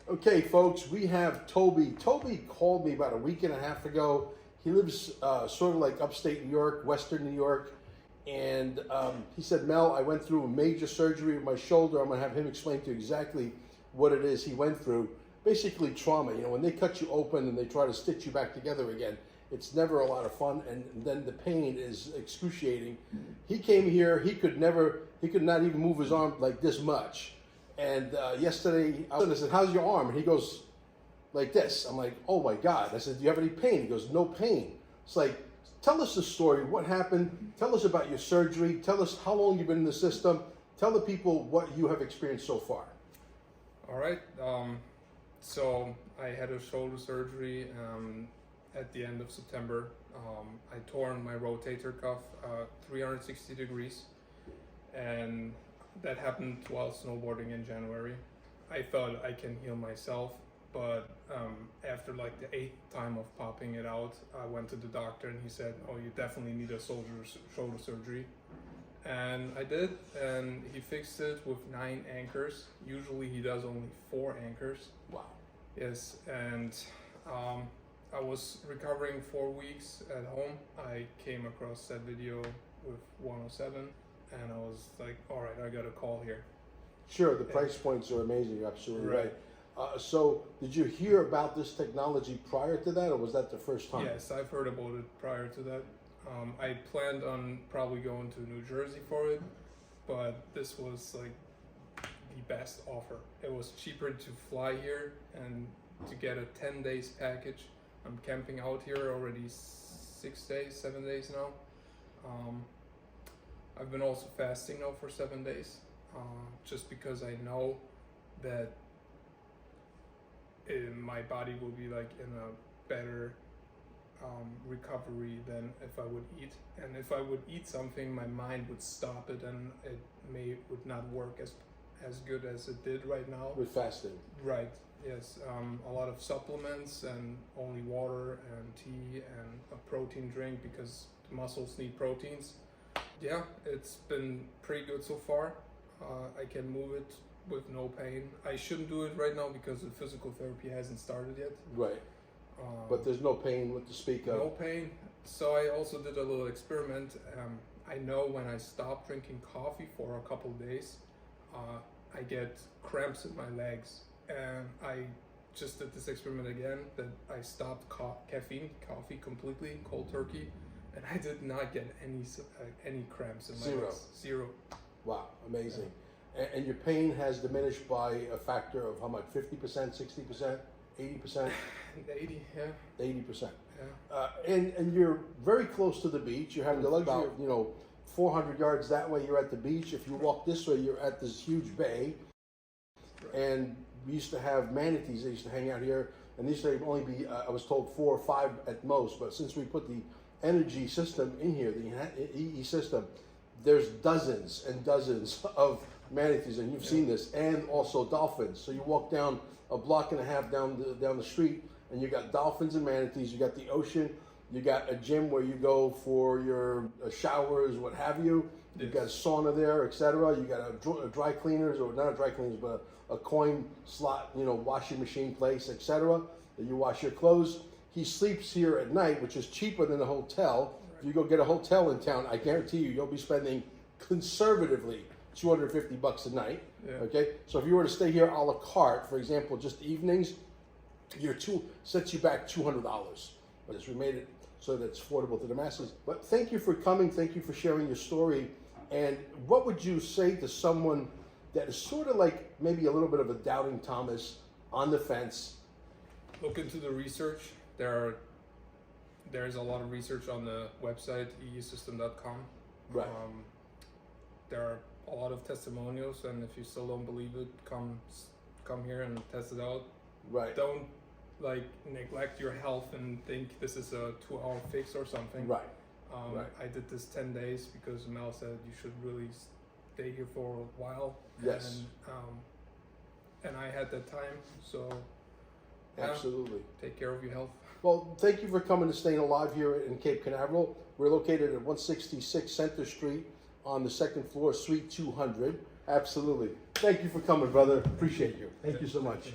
Okay, folks, we have Toby. Toby called me about a week and a half ago. He lives sort of like upstate New York, Western New York. And he said, Mel, I went through a major surgery with my shoulder. I'm going to have him explain to you exactly what it is he went through. Basically trauma. You know, when they cut you open and they try to stitch you back together again, it's never a lot of fun. And then the pain is excruciating. He came here. He could not even move his arm like this much. And yesterday, I said, how's your arm? And he goes like this. I'm like, oh my God. I said, do you have any pain? He goes, no pain. It's like, tell us the story. What happened? Tell us about your surgery. Tell us how long you've been in the system. Tell the people what you have experienced so far. All right. So I had a shoulder surgery at the end of September. I torn my rotator cuff 360 degrees. And that happened while snowboarding in January. I thought I can heal myself, but after like the 8th time of popping it out, I went to the doctor and he said, oh, you definitely need a shoulder surgery. And I did, and he fixed it with 9 anchors. Usually he does only 4 anchors. Wow. Yes, and I was recovering 4 weeks at home. I came across that video with 107. And I was like, all right, I got a call here. Sure, the price points are amazing. You're absolutely right. So did you hear about this technology prior to that, or was that the first time? Yes, I've heard about it prior to that. I planned on probably going to New Jersey for it, but this was like the best offer. It was cheaper to fly here and to get a 10 days package. I'm camping out here already 7 days now. I've been also fasting now for 7 days, just because I know that my body will be like in a better recovery than if I would eat. And if I would eat something, my mind would stop it, and it would not work as good as it did right now. With fasting. Right. Yes. A lot of supplements and only water and tea and a protein drink because the muscles need proteins. Yeah, it's been pretty good so far. I can move it with no pain. I shouldn't do it right now because the physical therapy hasn't started yet. Right. But there's no pain with the speak of. No pain. So I also did a little experiment. I know when I stop drinking coffee for a couple days, I get cramps in my legs. And I just did this experiment again, that I stopped caffeine, coffee completely, cold turkey. And I did not get any cramps in my legs. Zero. Wow, amazing. Yeah. And your pain has diminished by a factor of how much? 50%, 60%, 80%? 80, yeah. 80%. Yeah. And you're very close to the beach. You have the luxury of, 400 yards that way, you're at the beach. If you walk this way, you're at this huge bay. Right. And we used to have manatees that used to hang out here. And these used to only be, I was told, 4 or 5 at most. But since we put the energy system in here, the EE system, there's dozens and dozens of manatees, and you've seen this, and also dolphins. So you walk down a block and a half down the street, and you got dolphins and manatees. You got the ocean. You got a gym where you go for your showers, what have you. You've got a sauna there, etc. You got a dry cleaners, or not a dry cleaners, but a coin slot, washing machine place, etc. That you wash your clothes. He sleeps here at night, which is cheaper than a hotel. If you go get a hotel in town, I guarantee you'll be spending conservatively $250 a night. Yeah. Okay, so if you were to stay here a la carte, for example, just evenings, sets you back $200. We made it so that it's affordable to the masses. But thank you for coming. Thank you for sharing your story. And what would you say to someone that is sort of like maybe a little bit of a doubting Thomas, on the fence? Look into the research. There's a lot of research on the website, eesystem.com. Right. There are a lot of testimonials, and if you still don't believe it, come here and test it out. Right. Don't neglect your health and think this is a 2-hour fix or something. Right. Right. I did this 10 days because Mel said you should really stay here for a while. Yes. And I had that time, so absolutely. Take care of your health. Well, thank you for coming to Staying Alive here in Cape Canaveral. We're located at 166 Center Street on the 2nd floor, Suite 200. Absolutely. Thank you for coming, brother. Appreciate you. Thank you so much.